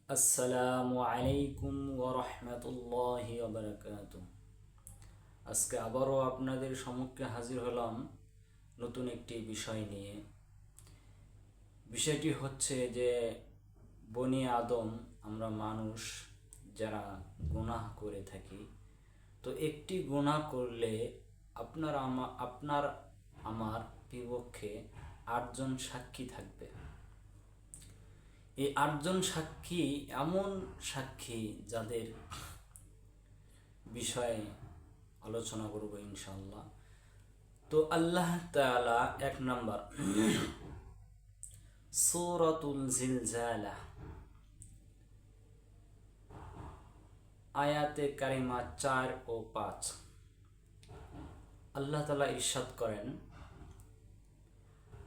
আসসালামু আলাইকুম ওয়া রাহমাতুল্লাহি ওয়া বারাকাতুহু। আজকে আবারও আপনাদের সম্মুখে হাজির হলাম নতুন একটি বিষয় নিয়ে। বিষয়টি হচ্ছে যে বনি আদম, আমরা মানুষ যারা গুনাহ করে থাকি, তো একটি গুনাহ করলে আপনার আমার বিপক্ষে 8জন সাক্ষী থাকবে। এই 8জন সাক্ষী এমন সাক্ষী যাদের বিষয়ে আলোচনা করব ইনশাআল্লাহ। তো আল্লাহ তাআলা 1 নম্বর সূরাতুল জিলজালাহ আয়াতে কারিমা 4 ও 5 আল্লাহ তাআলা ইরশাদ করেন,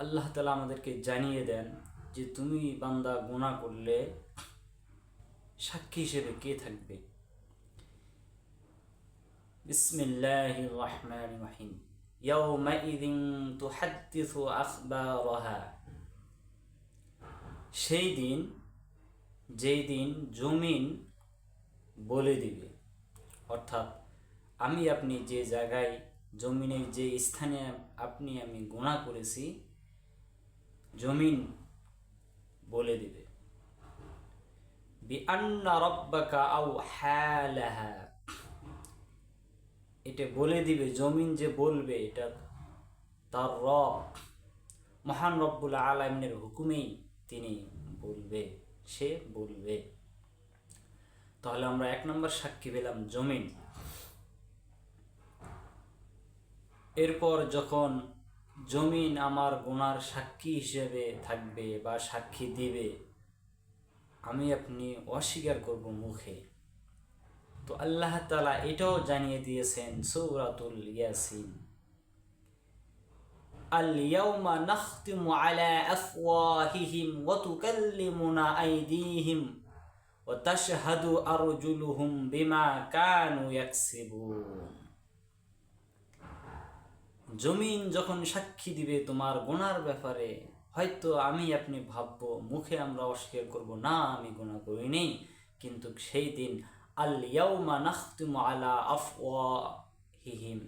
আল্লাহ তাআলা আমাদেরকে জানিয়ে দেন যে তুমি বান্দা গুনাহ করলে সাক্ষী হিসেবে কে থাকবে। বিসমিল্লাহির রহমানির রহিম। ইয়াউমাইযিন তুহাদ্দিসু আখবারাহা, সেই দিন যেই দিন জমিন বলে দিবে, অর্থাৎ আপনি যে জায়গায়, জমিনের যে স্থানে আমি গুনাহ করেছি, জমিন বলে দিবে। বিআন্না রাব্বাকা আওহালাহা, এটা বলে দিবে, জমিন যে বলবে, এটা তার রব মহান রব্বুল আলামিনের হুকুমেই তিনি বলবে, সে বলবে। তাহলে আমরা 1 নম্বর সাক্ষী পেলাম জমিন। এরপর যখন জমিন আমার গুনার সাক্ষী হিসেবে থাকবে বা সাক্ষী দিবে, আপনি অস্বীকার করব মুখে। তো আল্লাহ তাআলা এটাও জানিয়ে দিয়েছেন সূরাতুল ইয়াসিন, আল ইয়াউমা নাখতিমু আলা আফওয়াহিহিম ওয়া তুকাল্লিমুনা আইদিহিম ওয়া তাশহাদু আরজুলুহুম বিমা কানু ইয়াকসিবুন। জমিন যখন সাক্ষী দিবে তোমার গুনার ব্যাপারে, হয়তো আপনি ভাববো, মুখে আমরা অস্বীকার করব, না আমি গুনাহ করিনি, কিন্তু সেই দিন আল ইয়াউমা নাখতিমু আলা আফওয়াহিহিম,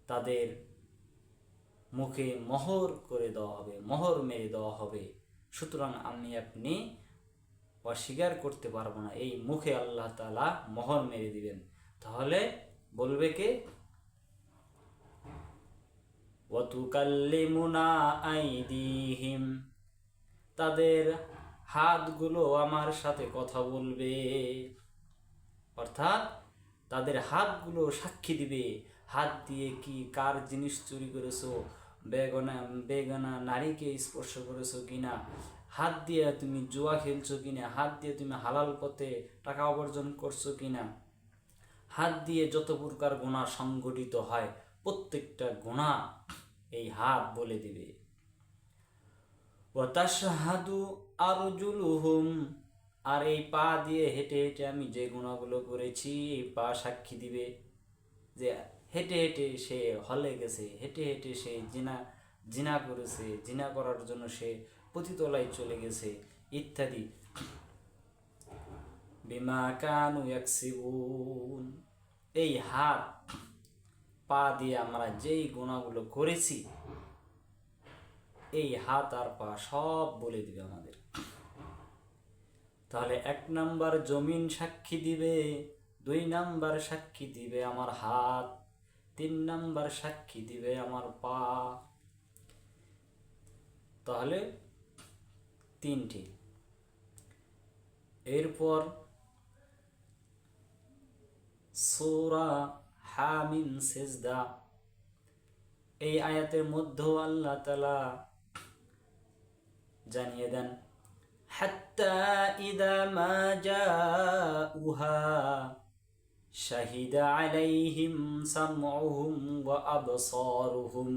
তাদের মুখে মোহর করে দেওয়া হবে, মোহর মেরে দেওয়া হবে। সুতরাং আপনি অস্বীকার করতে পারবো না, এই মুখে আল্লাহ তাআলা মোহর মেরে দিবেন। তাহলে বলবে কে? ওয়া তুকাল্লিমুনা আইদিহিম, তাদের হাতগুলো আমার সাথে কথা বলবে, অর্থাৎ তাদের হাতগুলো সাক্ষী দিবে। হাত দিয়ে কি কার জিনিস চুরি করেছো, বেগানা নারীকে স্পর্শ করেছো কিনা, হাত দিয়ে তুমি জুয়া খেলছো কিনা, হাত দিয়ে তুমি হালাল পথে টাকা উপার্জন করছো কিনা, হাত দিয়ে যত প্রকার গুনাহ সংগঠিত হয় প্রত্যেকটা গুনাহ এই হাত বলে দিবে। ওয়া তাশহাদু আরজুলুহুম, আর এই পা দিয়ে হেঁটে হেঁটে আমি যে গুনাহগুলো করেছি, এই পা সাক্ষী দিবে যে হেঁটে হেঁটে সে হলে গেছে, হেঁটে হেঁটে সে জিনা করেছে, জিনা করার জন্য সে পতিতলায় চলে গেছে ইত্যাদি। বিমা কানু ইয়াকসিবুন, এই হাত পা দিয়ে আমরা যেই গুনাহগুলো করেছি, এই হাত আর পা সব বলে দিবে আমাদের। তাহলে 1 নম্বর জমিন সাক্ষী দিবে, 2 নম্বর সাক্ষী দিবে আমার হাত, 3 নম্বর সাক্ষী দিবে আমার পা। তাহলে 3টি। এরপর সূরা হামিম সিজদা, এই আয়াতের মধ্যেও আল্লাহ তাআলা জানিয়ে দেন, হাত্তা ইযা মা জাউহা শাহিদা আলাইহিম সামউহুম ওয়া আবসারুহুম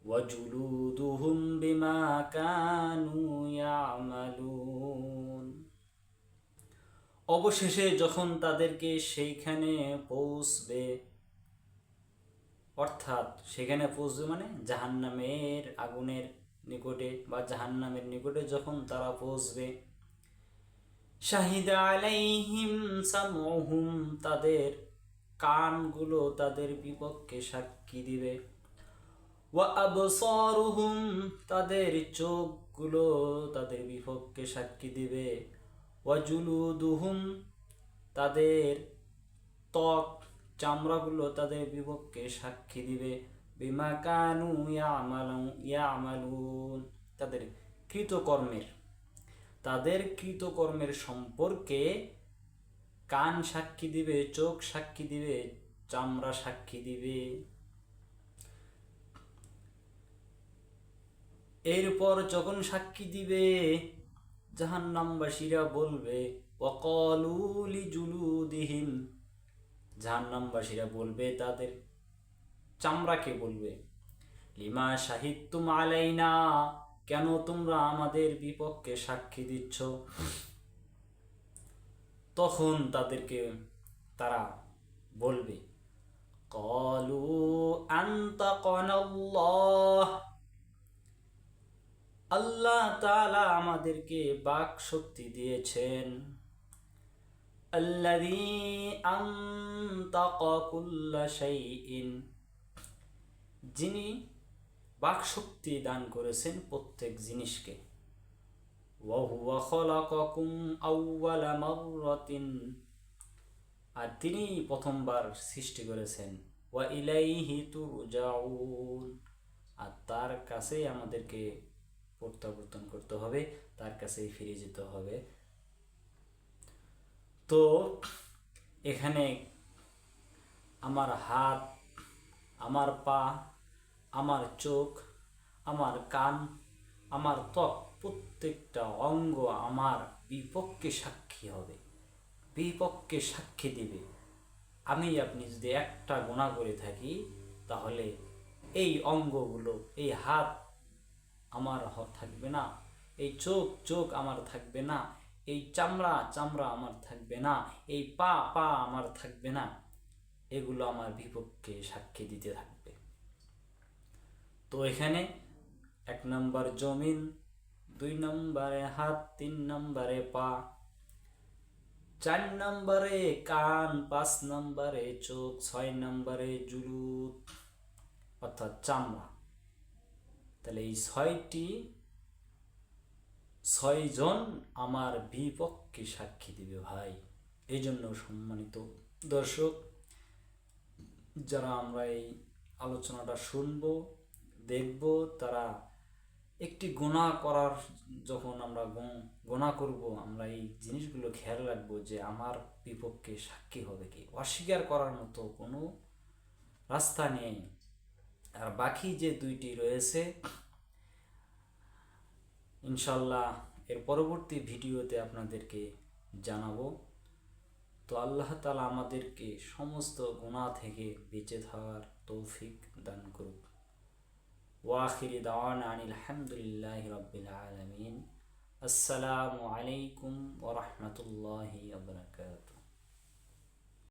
ওয়া জুলুদুহুম বিমা কানু ইয়ামালুন। অবশেষে যখন তাদেরকে সেইখানে পৌঁছবে, অর্থাৎ সেখানে পৌঁছবে মানে জাহান্নামের আগুনের নিকটে বা জাহান্নামের নিকটে যখন তারা পৌঁছবে, শাহিদা আলাইহিম সামউহুম, তাদের কানগুলো তাদের বিপক্ষে সাক্ষী দিবে, ওয়া আবসারুহুম, তাদের চোখগুলো তাদের বিপক্ষে সাক্ষী দিবে, ওয়া জুলুদুহুম, তাদের ত্বক চামড়াগুলো তাদের বিপক্ষে সাক্ষী দিবে, বিমা কানু ইয়ামালুন, তাদের কৃতকর্মের, তাদের কৃতকর্মের সম্পর্কে কান সাক্ষী দিবে, চোখ সাক্ষী দিবে, চামড়া সাক্ষী দিবে। এরপর যখন সাক্ষী দিবে, জাহান্নামবাসীরা বলবে, ওয়াকালু লিজুলুদিহিম, জাহান্নামবাসীরা বলবে তাদের চামড়াকে বলবে, লিমা শাহিদতুম আলাইনা, কেন তোমরা আমাদের বিপক্ষে সাক্ষী দিচ্ছ? তখন তাদেরকে তারা বলবে, ক্বালু আনতাকানাল্লাহ, আল্লাহ তাআলা আমাদেরকে বাক শক্তি দিয়েছেন, আল্লাযী আনতাকা কুল্লা শাইইন, যিনি বাক শক্তি দান করেছেন প্রত্যেক জিনিসকে, ওয়া হুয়া খালাকাকুম আউওয়ালা মাররাতিন, আর তিনি প্রথমবার সৃষ্টি করেছেন, ওয়া ইলাইহি তুরজাউন, আর তার কাছেই আমাদেরকে প্রত্যাবর্তন করতে হবে, তার কাছেই ফিরে যেতে হবে। তো এখানে আমার হাত, আমার পা, আমার চোখ, আমার কান, আমার ত্বক, প্রত্যেকটা অঙ্গ আমার বিপক্ষে সাক্ষী হবে, বিপক্ষে সাক্ষী দিবে। আপনি যদি একটা গুনাহ করে থাকি, তাহলে এই অঙ্গগুলো, এই হাত আমার থাকবে না, এই চোখ আমার থাকবে না, এই চামড়া আমার থাকবে না, এই পা আমার থাকবে না, এগুলো আমার বিপক্ষে সাক্ষী দিতে থাকবে। তো এখানে 1 নম্বর জমিন, 2 নম্বরে হাত, 3 নম্বরে পা, 4 নম্বরে কান, 5 নম্বরে চোখ, 6 নম্বরে জুলুদ অর্থাৎ চামড়া। তাহলে এই 6 জন আমার বিপক্ষে সাক্ষী দিবে ভাই। এই জন্য সম্মানিত দর্শক, যারা আমরা এই আলোচনাটা শুনবো, দেখব, তারা একটি গুনাহ করার, যখন আমরা গুনাহ করব, আমরা এই জিনিসগুলো খেয়াল রাখবো যে আমার বিপক্ষে সাক্ষী হবে কি। অস্বীকার করার মতো কোনো রাস্তা নেই। আর বাকি যে 2টি রয়েছে, ইনশাল্লাহ এর পরবর্তী ভিডিওতে আপনাদেরকে জানাবো। তো আল্লাহ তাআলা আমাদেরকে সমস্ত গুনাহ থেকে বেঁচে থাকার তৌফিক দান করুক। ওয়াখিরি দাওয়ানা আনিল হামদুলিল্লাহি রাব্বিল আলামিন। আসসালামু আলাইকুম ওয়া রাহমাতুল্লাহি ওয়া বারাকাতুহু।